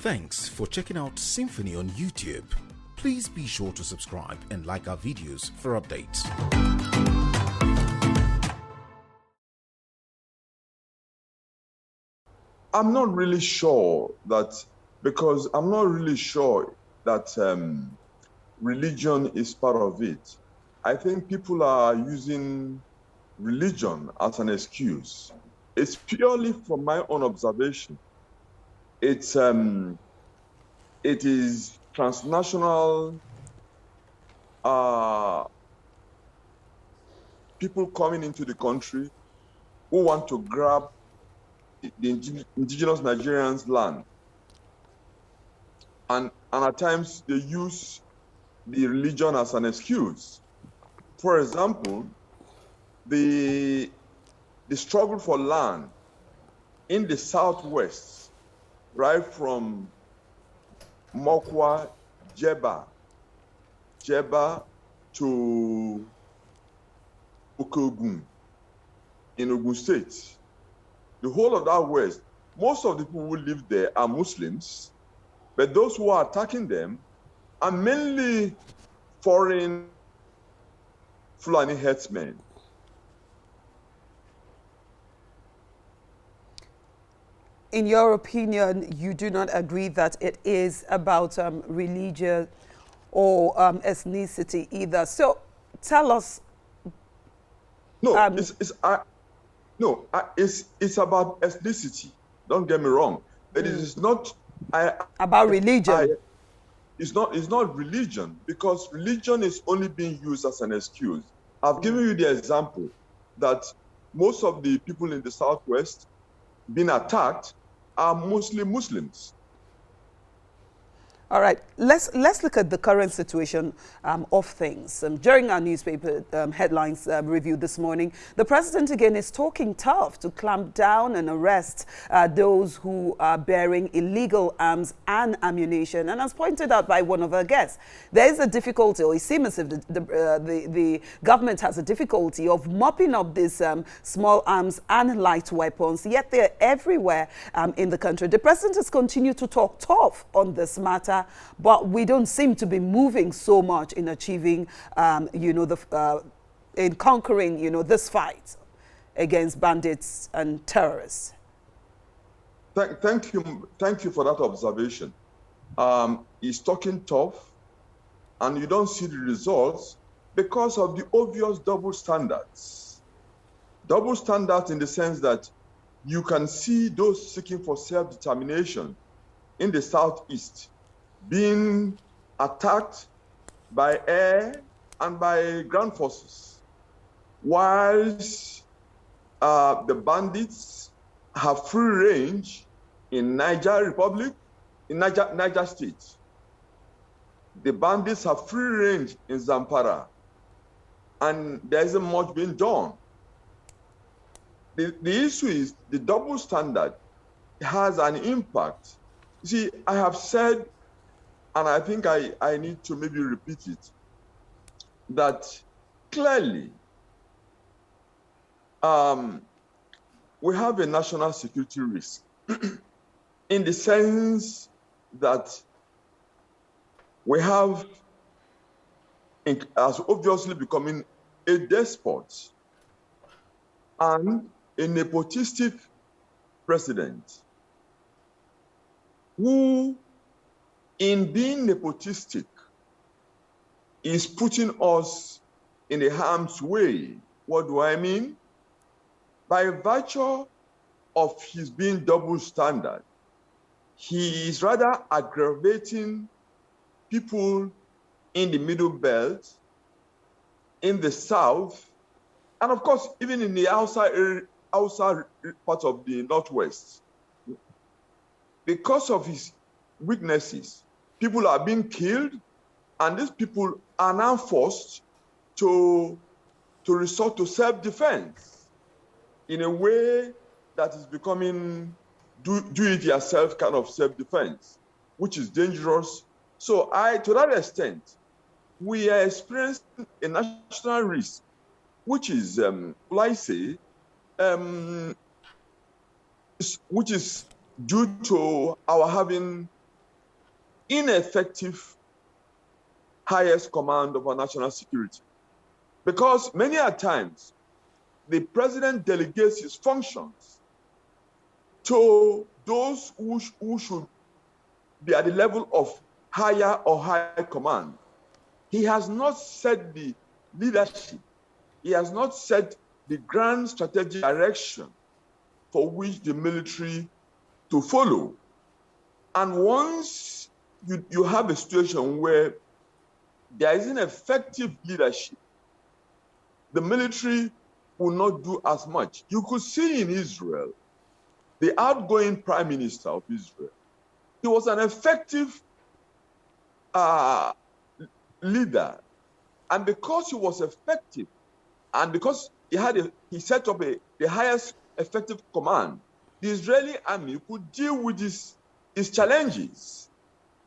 Thanks for checking out SYMFONI on YouTube. Please be sure to subscribe and like our videos for updates. I'm not really sure that, because I'm not really sure that religion is part of it. I think people are using religion as an excuse. It's purely from my own observation. It is transnational people coming into the country who want to grab the indigenous Nigerians' land. And at times they use the religion as an excuse. For example, the struggle for land in the Southwest, right from Mokwa, Jeba to Okogun in Ogun State. The whole of that West, most of the people who live there are Muslims, but those who are attacking them are mainly foreign Fulani herdsmen. In your opinion, you do not agree that it is about religion or ethnicity either. So tell us. No, it's about ethnicity. Don't get me wrong. It is not about religion. It's not religion, because religion is only being used as an excuse. I've given you the example that most of the people in the Southwest being attacked are mostly Muslims. All right, let's look at the current situation of things. During our newspaper headlines review this morning, the president again is talking tough to clamp down and arrest those who are bearing illegal arms and ammunition. And as pointed out by one of our guests, there is a difficulty, or it seems as if the government has a difficulty of mopping up these small arms and light weapons, yet they're everywhere in the country. The president has continued to talk tough on this matter, but we don't seem to be moving so much in achieving, in conquering, this fight against bandits and terrorists. Thank you for that observation. He's talking tough, and you don't see the results because of the obvious double standards. Double standards in the sense that you can see those seeking for self-determination in the Southeast being attacked by air and by ground forces, whilst the bandits have free range in Niger Republic, in Niger State. The bandits have free range in Zamfara, and there isn't much being done. The issue is the double standard has an impact. You see, I have said, and I think I need to maybe repeat it, that clearly we have a national security risk in the sense that we have, as obviously becoming a despot and a nepotistic president who, in being nepotistic, is putting us in a harm's way. What do I mean? By virtue of his being double standard, he is rather aggravating people in the Middle Belt, in the South, and of course, even in the outside part of the Northwest. Because of his weaknesses, people are being killed, and these people are now forced to resort to self-defense in a way that is becoming do-it-yourself kind of self-defense, which is dangerous. So to that extent, we are experiencing a national risk, which is, which is due to our having ineffective highest command of our national security. Because many a times, the president delegates his functions to those who should be at the level of higher or higher command. He has not set the leadership. He has not set the grand strategic direction for which the military to follow. And once you have a situation where there is ineffective leadership, the military will not do as much. You could see in Israel, the outgoing prime minister of Israel, he was an effective leader. And because he was effective, and because he set up the highest effective command, the Israeli army could deal with his challenges.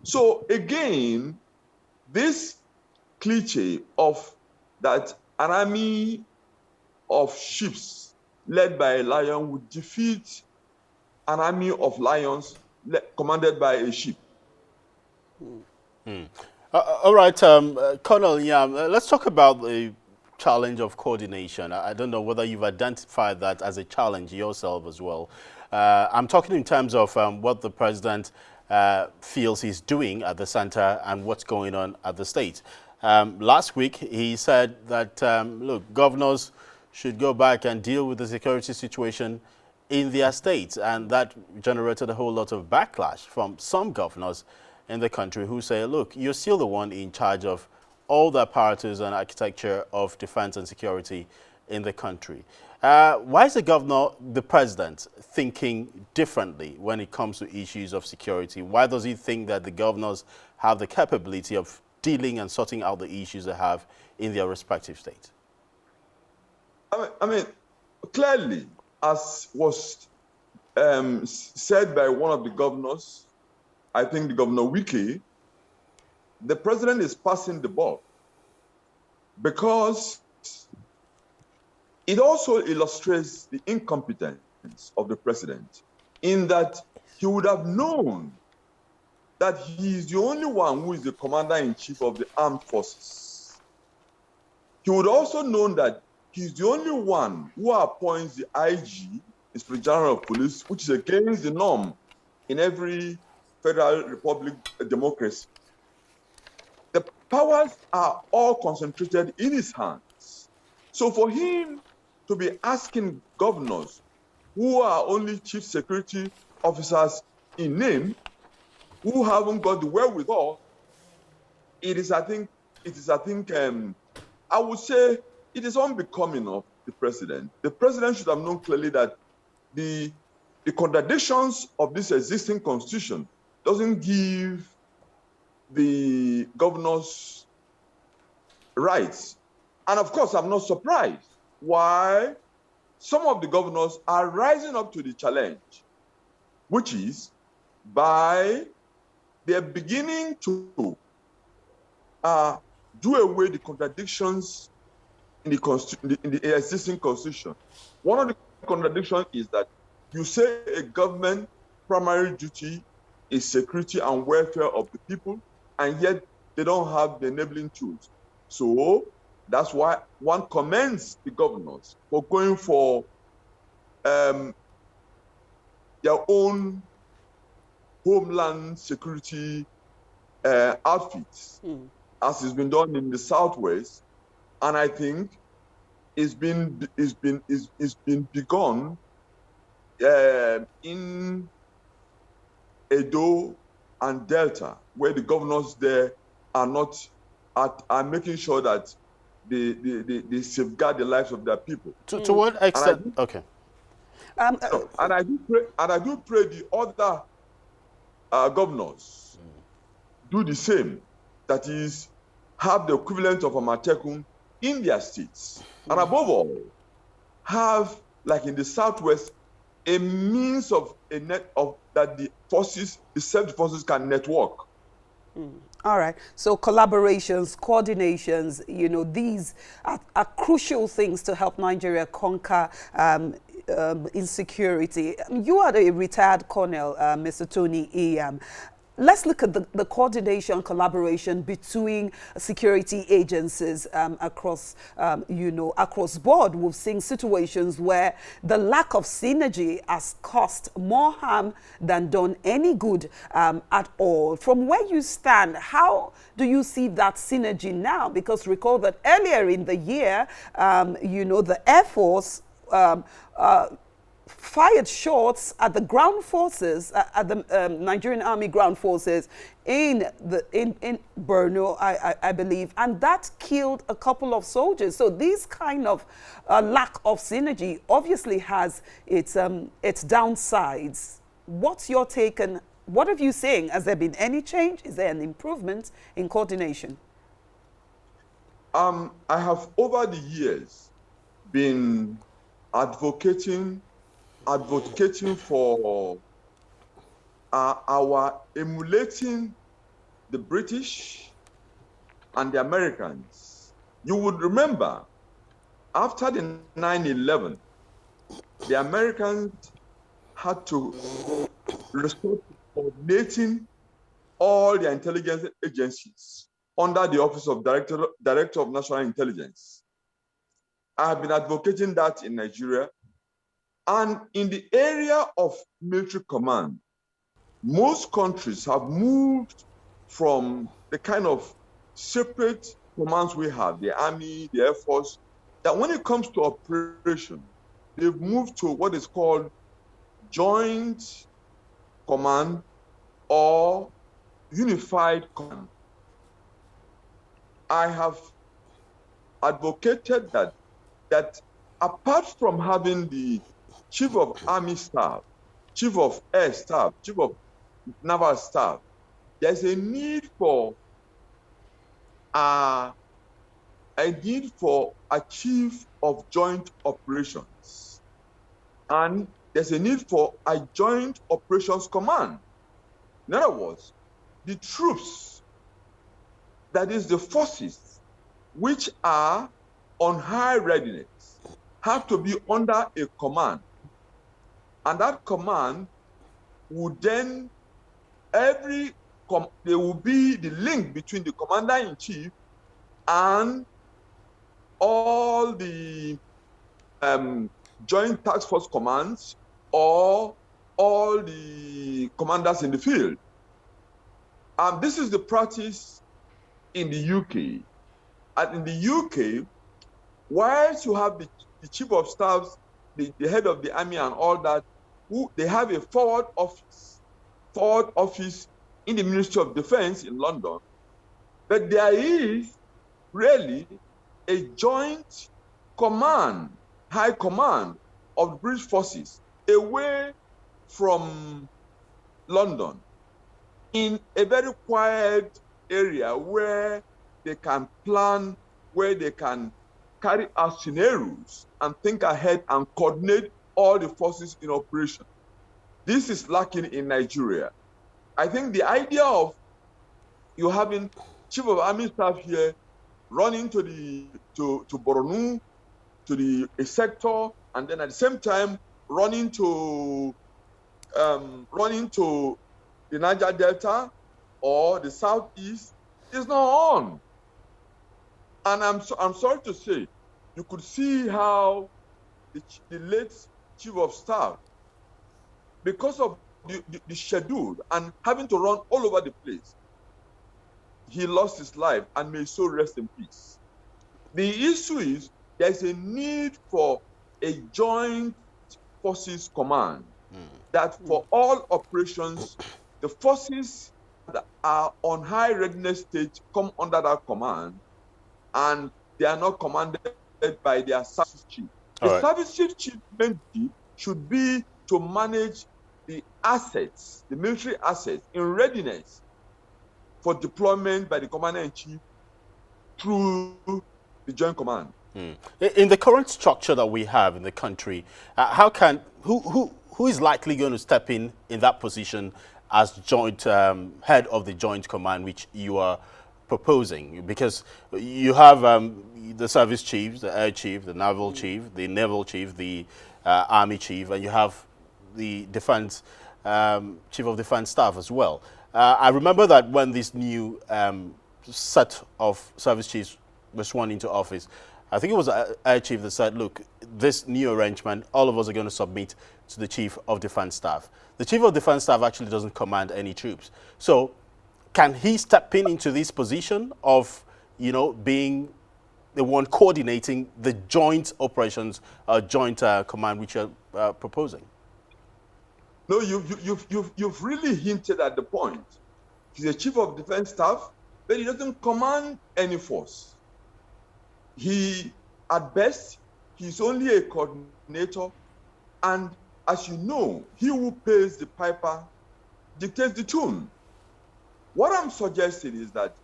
So again, this cliche of that an army of sheep led by a lion would defeat an army of lions commanded by a sheep. All right, Colonel Nyiam, let's talk about the challenge of coordination. I don't know whether you've identified that as a challenge yourself as well. I'm talking in terms of what the president feels he's doing at the center and what's going on at the state. Last week, he said that, look, governors should go back and deal with the security situation in their states. And that generated a whole lot of backlash from some governors in the country who say, look, you're still the one in charge of all the apparatus and architecture of defense and security in the country. Why is the president, thinking differently when it comes to issues of security? Why does he think that the governors have the capability of dealing and sorting out the issues they have in their respective states? I mean, clearly, as was said by one of the governors, I think the Governor Wike, the president is passing the ball, because it also illustrates the incompetence of the president, in that he would have known that he is the only one who is the commander-in-chief of the armed forces. He would also know that he's the only one who appoints the IG, Inspector General of Police, which is against the norm in every Federal Republic democracy. The powers are all concentrated in his hands. So for him to be asking governors, who are only chief security officers in name, who haven't got the wherewithal, I would say it is unbecoming of the president. The president should have known clearly that the contradictions of this existing constitution doesn't give the governors rights. And of course, I'm not surprised why some of the governors are rising up to the challenge, which is by they're beginning to do away the contradictions in the existing constitution. One of the contradictions is that you say a government primary duty is security and welfare of the people, and yet they don't have the enabling tools. So that's why one commends the governors for going for their own homeland security outfits, as has been done in the Southwest, and I think it's been begun in Edo and Delta, where the governors there are making sure that they safeguard the lives of their people. To what extent? Okay. And I do pray the other governors do the same. That is, have the equivalent of a Amatekun in their states, and above all, have, like in the Southwest, a means of that the self forces can network. All right. So collaborations, coordinations, these are crucial things to help Nigeria conquer insecurity. You are a retired colonel, Mr. Tony Nyiam. let's look at the coordination, collaboration between security agencies across, across board. We've seen situations where the lack of synergy has caused more harm than done any good at all. From where you stand, how do you see that synergy now? Because recall that earlier in the year, the Air Force fired shots at the ground forces, at the Nigerian Army ground forces in Borno, I believe, and that killed a couple of soldiers. So this kind of lack of synergy obviously has its downsides. What's your take, and what have you seen? Has there been any change? Is there an improvement in coordination? I have over the years been advocating for our emulating the British and the Americans. You would remember, after the 9/11, the Americans had to resort to coordinating all their intelligence agencies under the Office of Director of National Intelligence. I have been advocating that in Nigeria. And in the area of military command, most countries have moved from the kind of separate commands we have, the Army, the Air Force, that when it comes to operation, they've moved to what is called joint command or unified command. I have advocated that apart from having the Chief of Army Staff, Chief of Air Staff, Chief of Naval Staff, there's a need for a chief of joint operations, and there's a need for a joint operations command. In other words, the troops, that is the forces which are on high readiness, have to be under a command. And that command would then, there will be the link between the commander-in-chief and all the joint task force commands or all the commanders in the field. This is the practice in the UK. And in the UK, whilst you have the chief of staff, the head of the army and all that, they have a forward office in the Ministry of Defense in London, but there is really a joint command, high command of the British forces away from London in a very quiet area where they can plan, where they can carry out scenarios and think ahead and coordinate all the forces in operation. This is lacking in Nigeria. I think the idea of you having Chief of Army Staff here running to Borno, to the sector, and then at the same time running to the Niger Delta or the Southeast is not on. And I'm sorry to say, you could see how the late Chief of Staff, because of the schedule and having to run all over the place, he lost his life, and may so rest in peace. The issue is there's a need for a joint forces command that for all operations, the forces that are on high readiness stage come under that command, and they are not commanded by their service chief. The service chief mainly should be to manage the assets, the military assets in readiness for deployment by the commander-in-chief through the joint command. In the current structure that we have in the country, who is likely going to step in that position as joint head of the joint command, which you are proposing? Because you have the service chiefs, the air chief, the naval chief, the naval chief, the army chief, and you have the defense chief of defense staff as well. I remember that when this new set of service chiefs were sworn into office, I think it was Air Chief that said, look, this new arrangement, all of us are going to submit to the Chief of Defense Staff. The Chief of Defense Staff actually doesn't command any troops. So can he step into this position of, you know, being the one coordinating the joint operations, joint command which you're proposing? No, you've really hinted at the point. He's a Chief of Defense Staff, but he doesn't command any force. He, at best, he's only a coordinator, and as you know, he who pays the piper dictates the tune. What I'm suggesting is that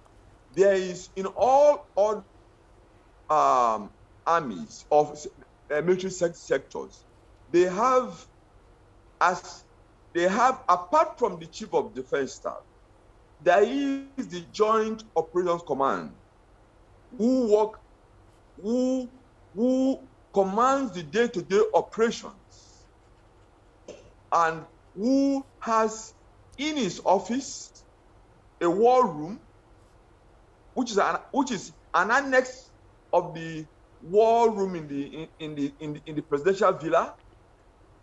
there is, in all armies of military sectors, they have, apart from the Chief of Defense Staff, there is the Joint Operations Command, who commands the day-to-day operations, and who has in his office a war room, which is an annex of the war room in the presidential villa,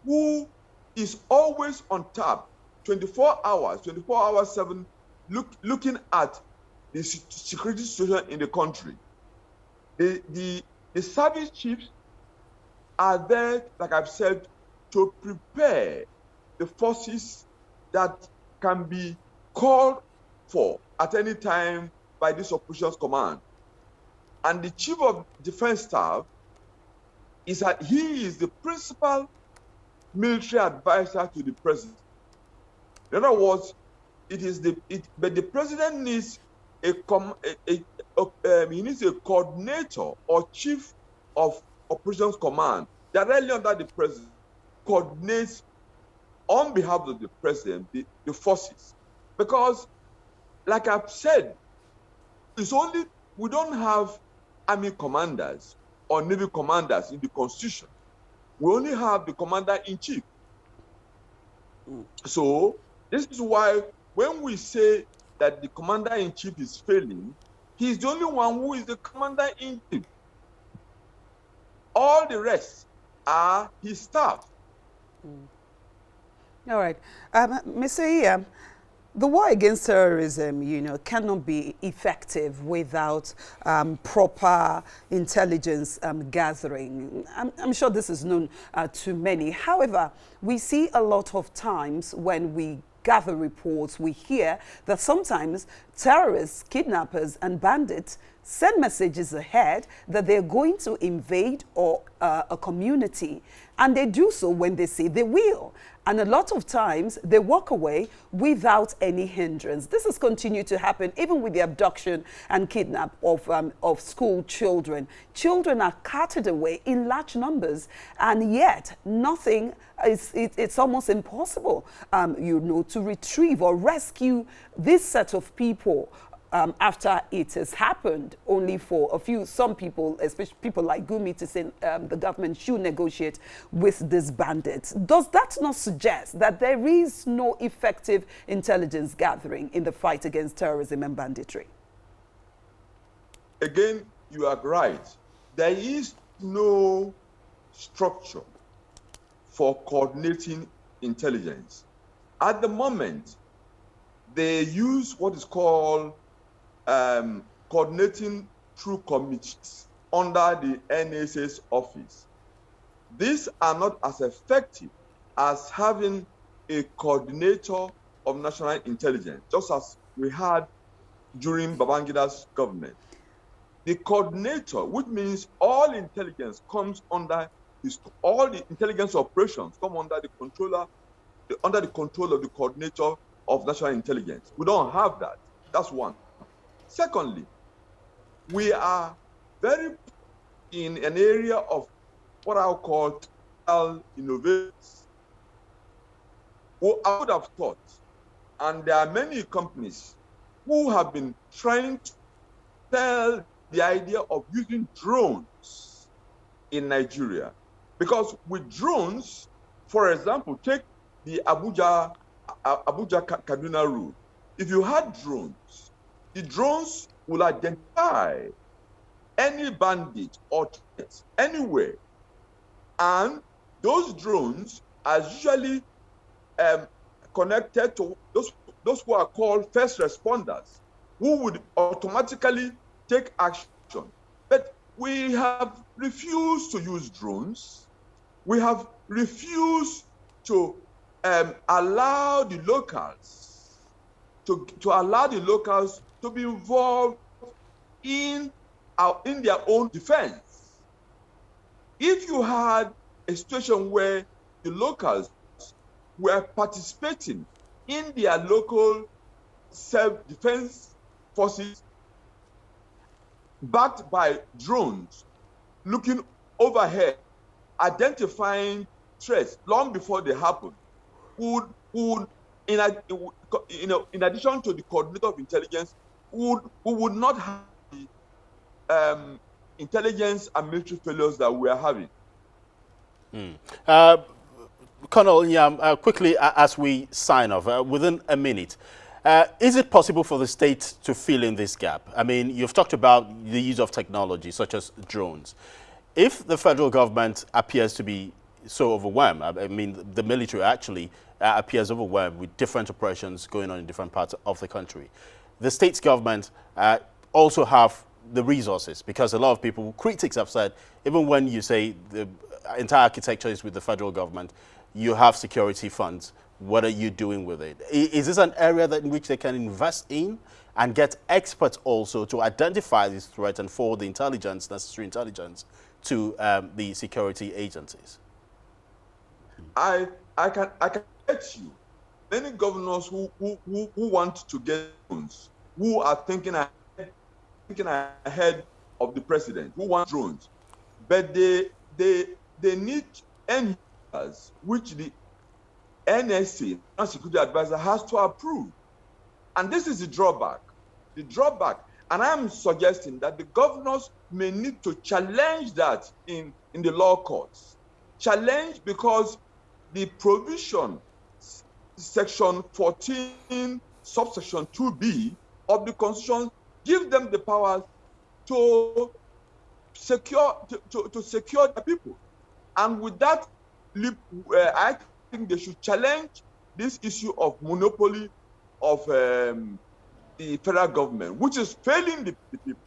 who is always on tap, 24 hours 7, looking at the security situation in the country. The service chiefs are there, like I've said, to prepare the forces that can be called for at any time by this operations command. And the Chief of Defense Staff is that he is the principal military advisor to the president. In other words, but the president needs he needs a coordinator or chief of operations command directly under the president, coordinates on behalf of the president the forces. Because, like I've said, we don't have army commanders or navy commanders in the constitution. We only have the commander-in-chief. So this is why when we say that the commander-in-chief is failing, he's the only one who is the commander-in-chief. All the rest are his staff. All right. Mr. Nyiam, the war against terrorism, cannot be effective without proper intelligence gathering. I'm sure this is known to many. However, we see a lot of times when we gather reports, we hear that sometimes terrorists, kidnappers, and bandits send messages ahead that they're going to invade a community, and they do so when they say they will. And a lot of times they walk away without any hindrance. This has continued to happen even with the abduction and kidnap of school children. Children are carted away in large numbers, and yet nothing it's almost impossible, to retrieve or rescue this set of people after it has happened, only for some people, especially people like Gumi, to say the government should negotiate with these bandits. Does that not suggest that there is no effective intelligence gathering in the fight against terrorism and banditry? Again, you are right. There is no structure for coordinating intelligence. At the moment, they use what is called coordinating through committees under the NSA's office. These are not as effective as having a coordinator of national intelligence, just as we had during Babangida's government. The coordinator, which means all intelligence comes under all the intelligence operations come under the control of the coordinator of national intelligence. We don't have that. That's one. Secondly, we are very in an area of what I'll call innovations. Who I would have thought, and there are many companies who have been trying to sell the idea of using drones in Nigeria. Because with drones, for example, take the Abuja Kaduna route. if you had drones, the drones will identify any bandit or threat anywhere. And those drones are usually connected to those who are called first responders, who would automatically take action. But we have refused to use drones. We have refused to allow the locals to be involved in their own defense. If you had a situation where the locals were participating in their local self-defense forces, backed by drones, looking overhead, identifying threats long before they happen, would in addition to the coordinator of intelligence, we would not have the intelligence and military failures that we are having. Colonel Nyiam, quickly as we sign off, within a minute, is it possible for the state to fill in this gap? I mean, you've talked about the use of technology such as drones. If the federal government appears to be so overwhelmed, I mean, the military actually appears overwhelmed with different operations going on in different parts of the country, the state's government also have the resources, because a lot of people, critics have said, even when you say the entire architecture is with the federal government, you have security funds. What are you doing with it? Is this an area that in which they can invest in and get experts also to identify these threats and forward the intelligence, necessary intelligence, to the security agencies? I can bet you many governors who want to get drones, who are thinking ahead of the president, who want drones, but they need NDAs, which the NSA, National Security Advisor, has to approve. And this is the drawback. The drawback. And I'm suggesting that the governors may need to challenge that in the law courts. Challenge, because the provision, section 14, subsection 2B of the Constitution, gives them the power to secure the people. And with that, I think they should challenge this issue of monopoly of the federal government, which is failing the people.